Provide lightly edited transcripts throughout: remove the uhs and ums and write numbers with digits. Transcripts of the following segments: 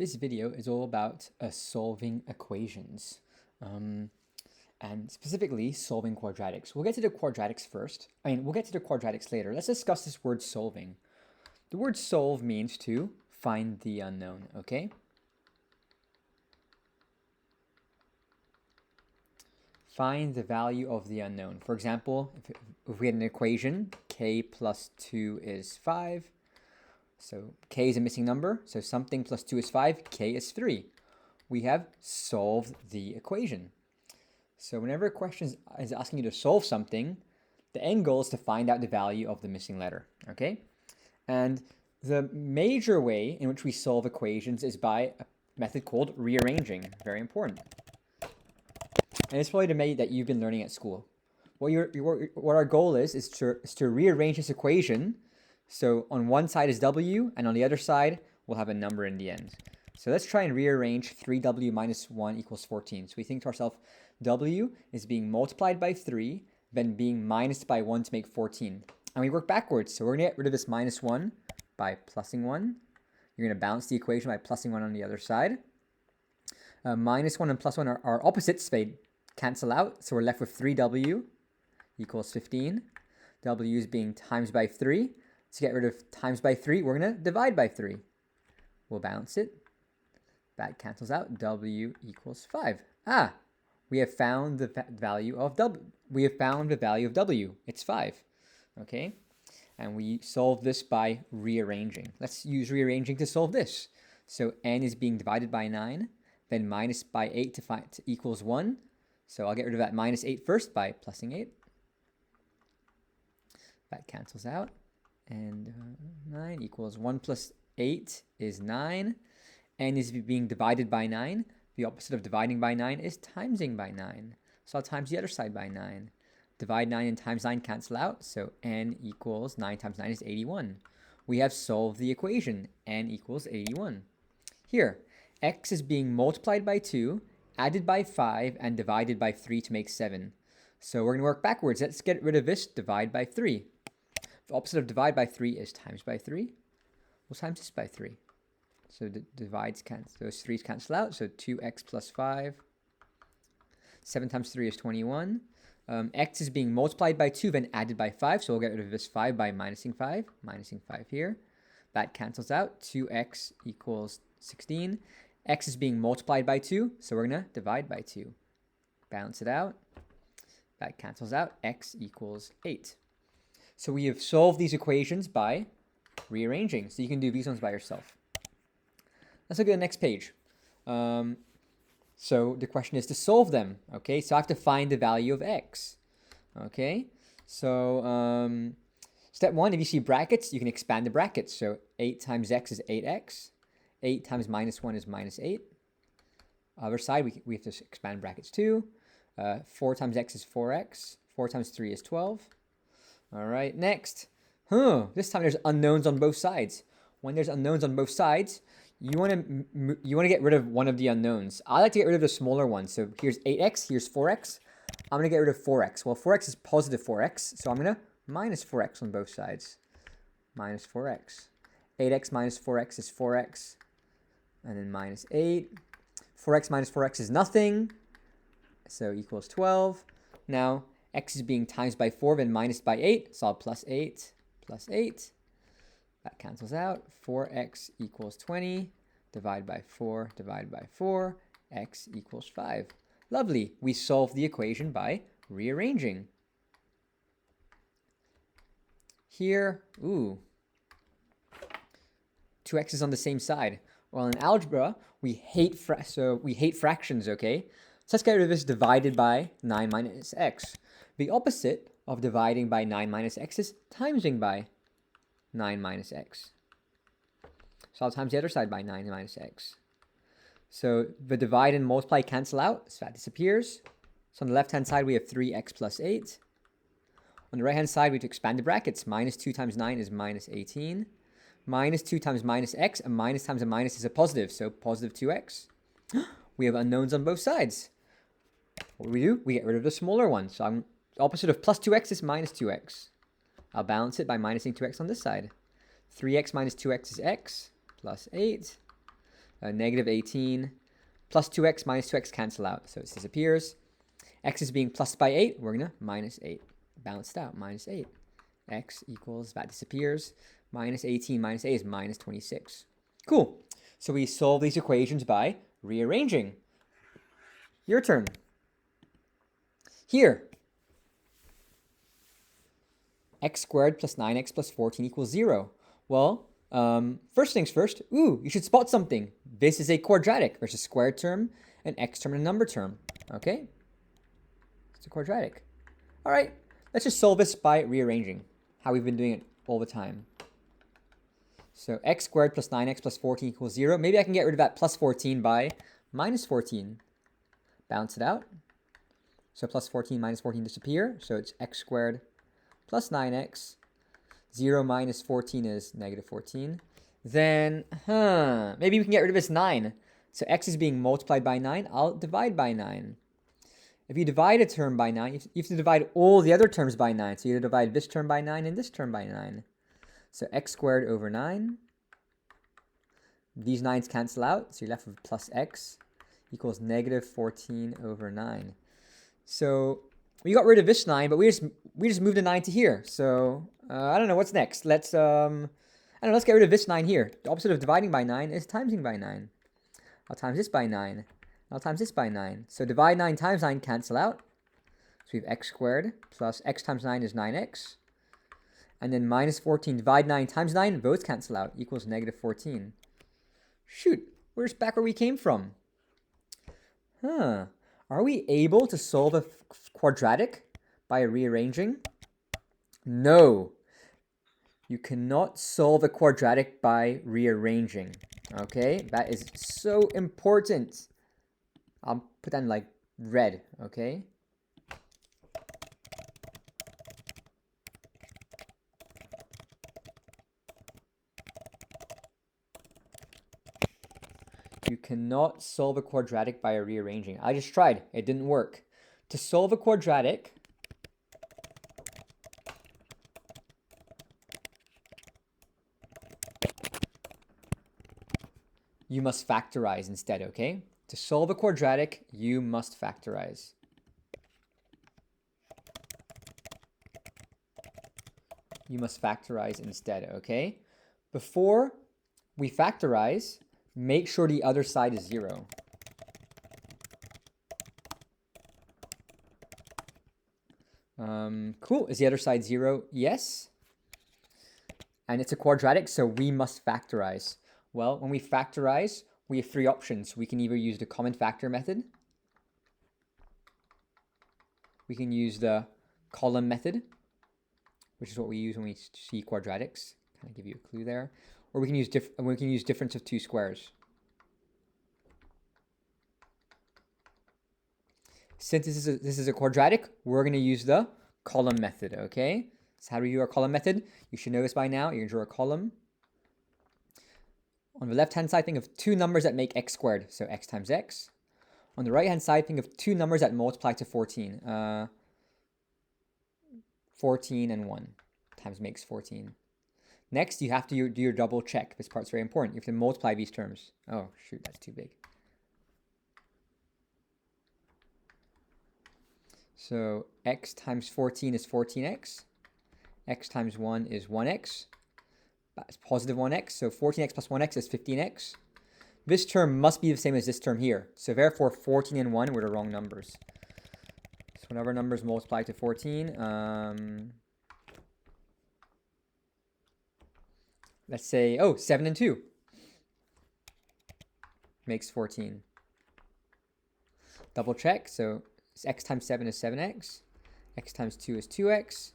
This video is all about solving equations, and specifically solving quadratics. We'll get to the quadratics first. We'll get to the quadratics later. Let's discuss this word solving. The word solve means to find the unknown, okay? Find the value of the unknown. For example, if we had an equation, k plus 2 is 5. So k is a missing number, so something plus 2 is 5, k is 3. We have solved the equation. So whenever a question is asking you to solve something, the end goal is to find out the value of the missing letter, okay? And the major way in which we solve equations is by a method called rearranging. Very important. And it's probably the method that you've been learning at school. What our goal is to rearrange this equation. So on one side is w, and on the other side, we'll have a number in the end. So let's try and rearrange 3w minus 1 equals 14. So we think to ourselves, w is being multiplied by 3, then being minused by 1 to make 14. And we work backwards. So we're going to get rid of this minus 1 by plussing 1. You're going to balance the equation by plussing 1 on the other side. Minus 1 and plus 1 are opposites. They cancel out. So we're left with 3w equals 15. w is being times by 3. To get rid of times by 3, we're going to divide by 3. We'll balance it. That cancels out. W equals 5. We have found the value of W. We have found the value of W. It's 5. Okay? And we solve this by rearranging. Let's use rearranging to solve this. So n is being divided by 9, then minus by 8 to equals 1. So I'll get rid of that minus 8 first by plussing 8. That cancels out. And 9 equals 1 plus 8 is 9. N is being divided by 9. The opposite of dividing by 9 is timesing by 9. So I'll times the other side by 9. Divide 9 and times 9 cancel out. So n equals 9 times 9 is 81. We have solved the equation. N equals 81. Here, x is being multiplied by 2, added by 5, and divided by 3 to make 7. So we're going to work backwards. Let's get rid of this. Divide by 3. The opposite of divide by 3 is times by 3. We'll times this by 3. So the divides cancel, those 3's cancel out. So 2x plus 5. 7 times 3 is 21. X is being multiplied by 2, then added by 5. So we'll get rid of this 5 by minusing 5. Minusing 5 here. That cancels out. 2x equals 16. X is being multiplied by 2. So we're going to divide by 2. Balance it out. That cancels out. X equals 8. So we have solved these equations by rearranging. So you can do these ones by yourself. Let's look at the next page. So the question is to solve them. Okay, so I have to find the value of x. Okay, so step 1, if you see brackets, you can expand the brackets. So 8 times x is 8x. 8 times minus 1 is minus 8. Other side, we have to expand brackets too. 4 times x is 4x. 4 times 3 is 12. All right, next. This time there's unknowns on both sides. When there's unknowns on both sides, you want to get rid of one of the unknowns. I like to get rid of the smaller one. So here's 8x, here's 4x. I'm going to get rid of 4x. Well, 4x is positive 4x, so I'm going to minus 4x on both sides. Minus 4x. 8x minus 4x is 4x. And then minus 8. 4x minus 4x is nothing. So equals 12. Now, x is being times by 4, then minus by 8. So I'll plus 8, plus 8. That cancels out. 4x equals 20. Divide by 4, divide by 4. X equals 5. Lovely. We solved the equation by rearranging. Here, 2x is on the same side. Well, in algebra, we hate fractions, okay? So let's get rid of this divided by 9 minus x. The opposite of dividing by 9 minus x is timesing by 9 minus x. So I'll times the other side by 9 minus x. So the divide and multiply cancel out, so that disappears. So on the left-hand side, we have 3x plus 8. On the right-hand side, we have to expand the brackets. Minus 2 times 9 is minus 18. Minus 2 times minus x, and minus times a minus is a positive, so positive 2x. We have unknowns on both sides. What do? We get rid of the smaller one. So opposite of plus 2x is minus 2x. I'll balance it by minusing 2x on this side. 3x minus 2x is x plus 8. negative 18, plus 2x minus 2x cancel out, so it disappears. X is being plus by 8, we're going to minus 8. Balanced out, minus 8. X equals, that disappears. Minus 18 minus 8 is minus 26. Cool. So we solve these equations by rearranging. Your turn. Here, x squared plus 9x plus 14 equals 0. Well, first things first, you should spot something. This is a quadratic. There's a squared term, an x term, and a number term. Okay? It's a quadratic. All right, let's just solve this by rearranging, how we've been doing it all the time. So x squared plus 9x plus 14 equals 0. Maybe I can get rid of that plus 14 by minus 14. Balance it out. So plus 14 minus 14 disappear. So it's x squared plus 9x. 0 minus 14 is negative 14. Then, maybe we can get rid of this 9. So x is being multiplied by 9. I'll divide by 9. If you divide a term by 9, you have to divide all the other terms by 9. So you have to divide this term by 9 and this term by 9. So x squared over 9. These 9's cancel out, so you're left with plus x equals negative 14 over 9. So we got rid of this 9, but we just moved a 9 to here. So I don't know what's next. Let's let's get rid of this 9 here. The opposite of dividing by 9 is timesing by 9. I'll times this by 9. I'll times this by 9. So divide 9 times 9 cancel out. So we have x squared plus x times 9 is 9x. And then minus 14 divide 9 times 9, both cancel out, equals negative 14. Shoot, we're just back where we came from. Are we able to solve a quadratic by rearranging? No. You cannot solve a quadratic by rearranging. Okay, that is so important. I'll put that in like red, okay? You cannot solve a quadratic by rearranging. I just tried. It didn't work. To solve a quadratic, you must factorize instead, okay? To solve a quadratic, you must factorize. You must factorize instead, okay? Before we factorize, make sure the other side is 0. Cool. Is the other side 0? Yes. And it's a quadratic, so we must factorize. Well, when we factorize, we have 3 options. We can either use the common factor method. We can use the column method, which is what we use when we see quadratics. Kind of give you a clue there. Or we can use difference of 2 squares. Since this is a quadratic, we're going to use the column method, okay? So how do we do our column method? You should know this by now. You're going to draw a column. On the left-hand side, think of 2 numbers that make x squared, so x times x. On the right-hand side, think of 2 numbers that multiply to 14. 14 and 1 times makes 14. Next, you have to do your double check. This part's very important. You have to multiply these terms. Oh, shoot, that's too big. So x times 14 is 14x. X times 1 is 1x. That's positive 1x. So 14x plus 1x is 15x. This term must be the same as this term here. So therefore, 14 and 1 were the wrong numbers. So whenever numbers multiply to 14, let's say, 7 and 2 makes 14. Double check. So x times 7 is 7x. X times 2 is 2x.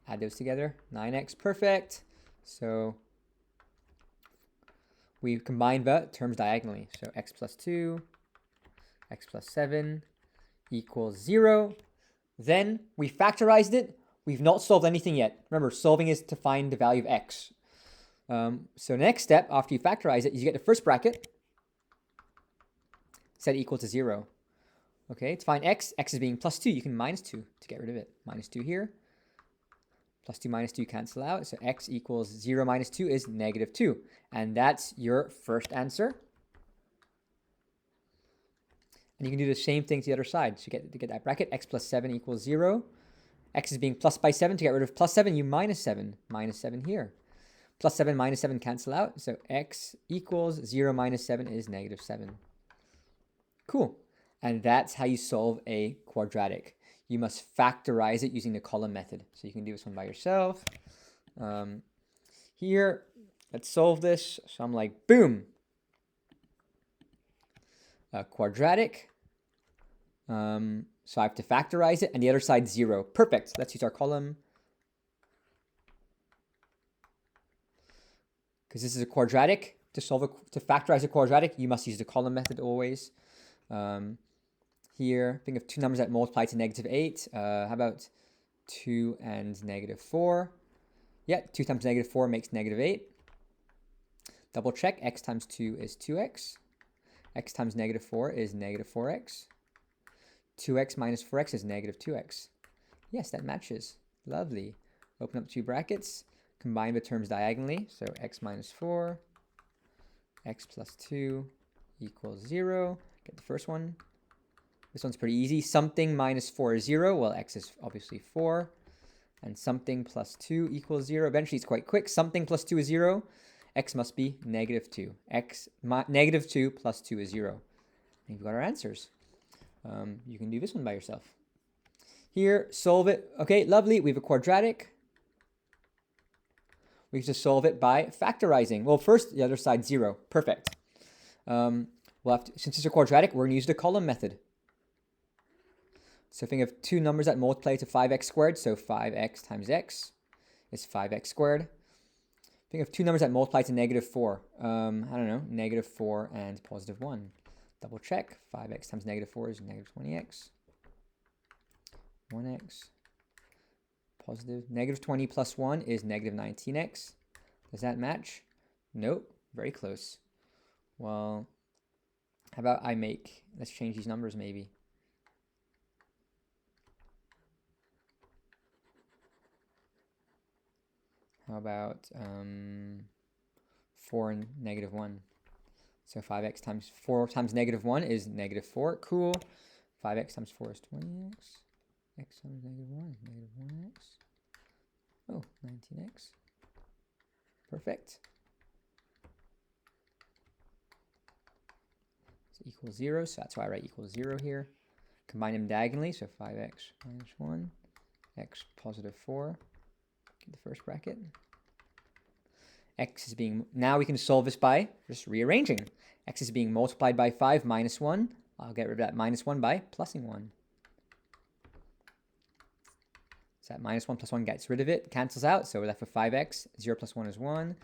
Add those together. 9x. Perfect. So we combine the terms diagonally. So x plus 2, x plus 7 equals 0. Then we factorized it. We've not solved anything yet. Remember, solving is to find the value of x. So next step, after you factorize it, is you get the first bracket, set equal to 0. Okay, to find x is being plus 2. You can minus 2 to get rid of it. Minus 2 here. Plus 2 minus 2 cancel out. So x equals 0 minus 2 is negative 2. And that's your first answer. And you can do the same thing to the other side. So you get that bracket, x plus 7 equals 0. X is being plus by 7. To get rid of plus 7, you minus 7. Minus 7 here. Plus 7 minus 7 cancel out. So x equals 0 minus 7 is negative 7. Cool. And that's how you solve a quadratic. You must factorize it using the column method. So you can do this one by yourself. Here, let's solve this. So I'm like, boom. A quadratic. So I have to factorize it, and the other side's 0. Perfect. Let's use our column. Because this is a quadratic. To factorize a quadratic, you must use the column method always. Here, think of two numbers that multiply to negative 8. How about 2 and negative 4? Yeah, 2 times negative 4 makes negative 8. Double check. X times 2 is 2x. X times negative 4 is negative 4x. 2x minus 4x is negative 2x. Yes, that matches. Lovely. Open up two brackets. Combine the terms diagonally. So x minus 4, x plus 2 equals 0. Get the first one. This one's pretty easy. Something minus 4 is 0. Well, x is obviously 4. And something plus 2 equals 0. Eventually, it's quite quick. Something plus 2 is 0. X must be negative 2. Negative 2 plus 2 is 0. And we've got our answers. You can do this one by yourself. Here, solve it. Okay, lovely. We have a quadratic. We just solve it by factorizing. Well, first, the other side, 0. Perfect. Since it's a quadratic, we're going to use the column method. So think of two numbers that multiply to 5x squared. So 5x times x is 5x squared. Think of two numbers that multiply to negative 4. I don't know, negative 4 and positive 1. Double check. 5x times negative 4 is negative 20x. 1x. Positive. Negative 20 plus 1 is negative 19x. Does that match? Nope. Very close. Well, how about let's change these numbers maybe. How about 4 and negative 1? So 5x times 4 times negative 1 is negative 4. Cool. 5x times 4 is 20x. X times negative 1 is negative 1x. Oh, 19x. Perfect. So equals 0. So that's why I write equals 0 here. Combine them diagonally. So 5x minus 1. X positive 4. Get the first bracket. X is being, now we can solve this by just rearranging. X is being multiplied by 5 minus 1. I'll get rid of that minus 1 by plusing 1. So that minus 1 plus 1 gets rid of it, cancels out. So we're left with 5x. 0 plus 1 is 1.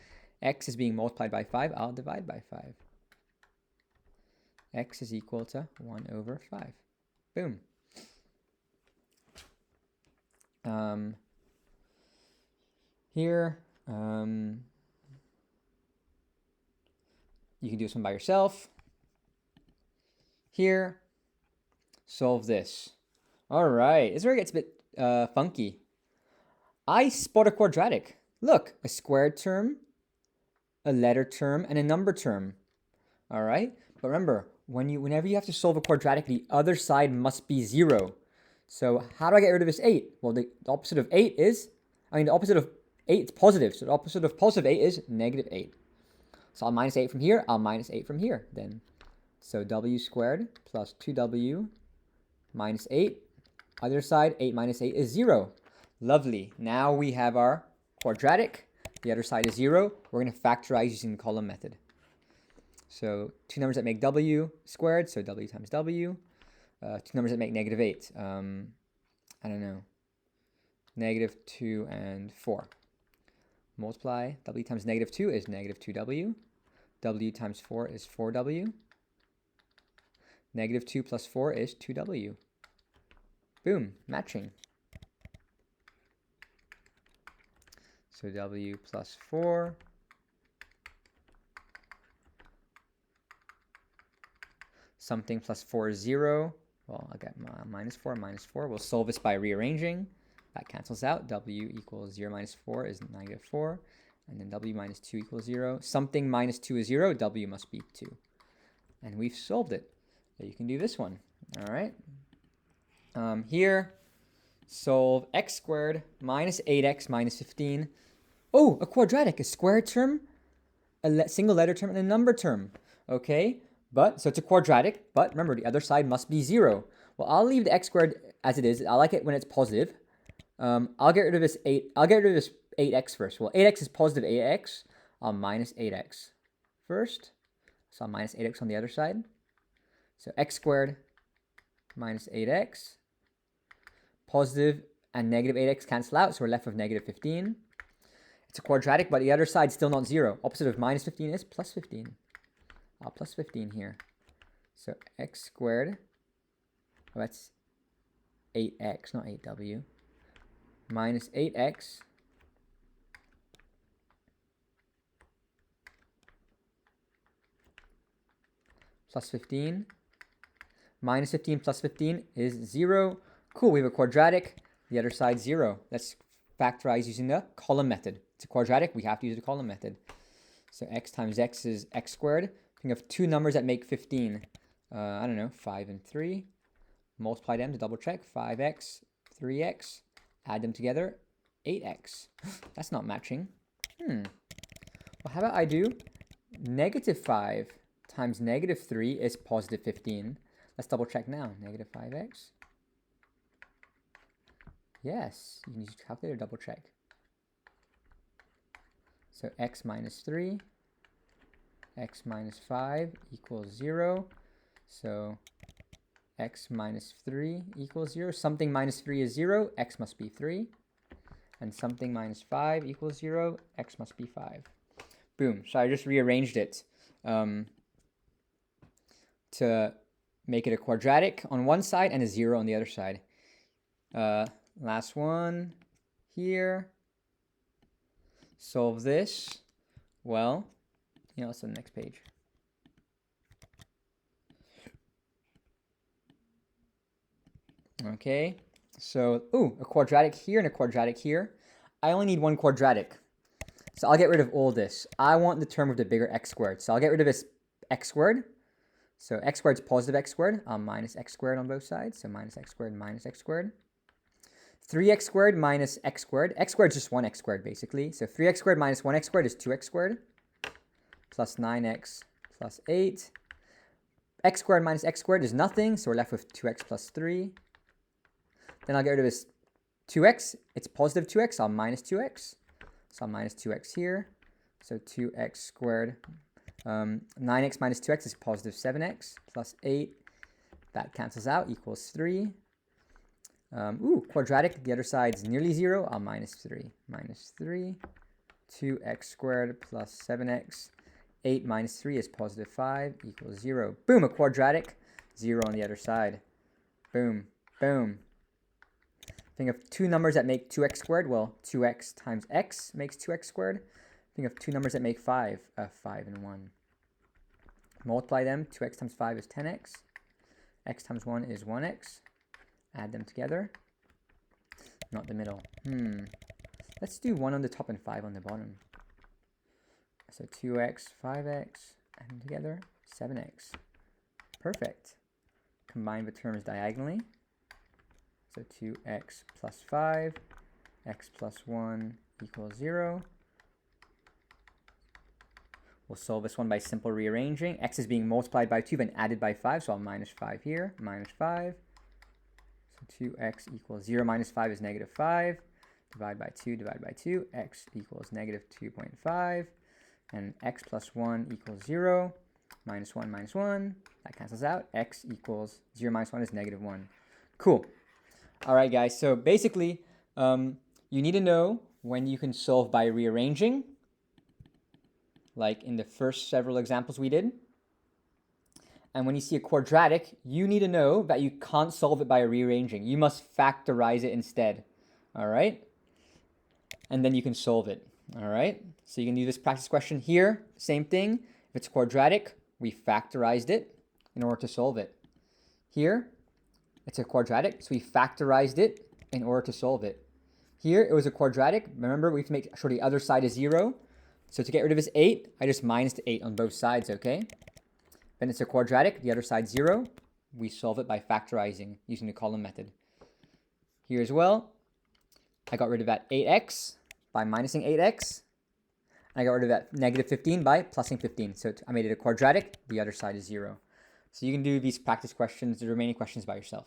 X is being multiplied by 5. I'll divide by 5. X is equal to 1 over 5. Boom. Here, you can do this one by yourself. Here, solve this. All right, this is where it gets a bit funky. I spot a quadratic. Look, a squared term, a letter term, and a number term. All right, but remember, whenever you have to solve a quadratic, the other side must be 0. So how do I get rid of this 8? Well, the opposite of 8 is, the opposite of 8 is positive. So the opposite of positive 8 is negative 8. So I'll minus 8 from here. I'll minus 8 from here then. So w squared plus 2w minus 8. Other side, 8 minus 8 is 0. Lovely. Now we have our quadratic. The other side is 0. We're going to factorize using the column method. So two numbers that make w squared. So w times w. Two numbers that make negative 8. I don't know. Negative 2 and 4. Multiply. W times negative 2 is negative 2w. W times 4 is 4w. Negative 2 plus 4 is 2w. Boom. Matching. So w plus 4. Something plus 4 is 0. Well, I'll get minus 4, minus 4. We'll solve this by rearranging. That cancels out. W equals 0 minus 4 is negative 4. And then w minus 2 equals 0. Something minus 2 is 0. W must be 2. And we've solved it. you can do this one. All right. Here, solve x squared minus 8x minus 15. Oh, a quadratic, a square term, a single letter term, and a number term. Okay, so it's a quadratic, but remember, the other side must be 0. Well, I'll leave the x squared as it is. I like it when it's positive. I'll get rid of this 8. I'll get rid of this 8x first. Well, 8x is positive 8x. I'll minus 8x first. So I'll minus 8x on the other side. So x squared minus 8x. Positive and negative 8x cancel out, so we're left with negative 15. It's a quadratic, but the other side's still not 0. Opposite of minus 15 is plus 15. I'll plus 15 here. So x squared, oh, that's 8x, not 8w, minus 8x plus 15. Minus 15 plus 15 is 0. Cool, we have a quadratic. The other side 0. Let's factorize using the column method. It's a quadratic. We have to use the column method. So x times x is x squared. Think of two numbers that make 15. I don't know, 5 and 3. Multiply them to double check. 5x, 3x. Add them together. 8x. That's not matching. Well, how about I do negative 5 times negative 3 is positive 15. Let's double check now. Negative 5x. Yes, you can use your calculator to double check. So x minus 3, x minus 5 equals 0. So x minus 3 equals 0. Something minus 3 is 0. X must be 3. And something minus 5 equals 0. X must be 5. Boom. So I just rearranged it to make it a quadratic on one side and a 0 on the other side. Last one here. Solve this. Well, let's do the next page. Okay, so, a quadratic here and a quadratic here. I only need one quadratic. So I'll get rid of all this. I want the term with the bigger x squared. So I'll get rid of this x squared. So x squared is positive x squared. I'll minus x squared on both sides. So minus x squared minus x squared. 3x squared minus x squared. X squared is just 1x squared, basically. So 3x squared minus 1x squared is 2x squared. Plus 9x plus 8. X squared minus x squared is nothing, so we're left with 2x plus 3. Then I'll get rid of this 2x. It's positive 2x, I'll minus 2x. So I'll minus 2x here. So 2x squared. 9x minus 2x is positive 7x plus 8. That cancels out, equals 3. Quadratic, the other side's nearly 0. I'll minus 3. Minus 3. 2x squared plus 7x. 8 minus 3 is positive 5 equals 0. Boom, a quadratic. 0 on the other side. Boom, boom. Think of two numbers that make 2x squared. Well, 2x times x makes 2x squared. Think of two numbers that make 5. 5 and 1. Multiply them. 2x times 5 is 10x. X times 1 is 1x. Add them together. Not the middle. Let's do 1 on the top and 5 on the bottom. So 2x, 5x, add them together, 7x. Perfect. Combine the terms diagonally. So 2x plus 5, x plus 1 equals 0. We'll solve this one by simple rearranging. X is being multiplied by 2 then added by 5, so I'll minus 5 here, minus 5. So 2x equals 0 minus 5 is negative 5. Divide by 2, divide by 2. X equals negative 2.5. And x plus 1 equals 0. Minus 1 minus 1. That cancels out. X equals 0 minus 1 is negative 1. Cool. All right, guys. So basically, you need to know when you can solve by rearranging, like in the first several examples we did. And when you see a quadratic, you need to know that you can't solve it by rearranging. You must factorize it instead. All right? And then you can solve it. All right? So you can do this practice question here. Same thing. If it's quadratic, we factorized it in order to solve it. Here, it's a quadratic, so we factorized it in order to solve it. Here, it was a quadratic. Remember, we have to make sure the other side is 0. So to get rid of this 8, I just minus the 8 on both sides, okay? Then it's a quadratic, the other side 0. we solve it by factorizing using the column method. Here as well, I got rid of that 8x by minusing 8x. And I got rid of that negative 15 by plusing 15. So I made it a quadratic. The other side is 0. So you can do these practice questions, the remaining questions by yourself.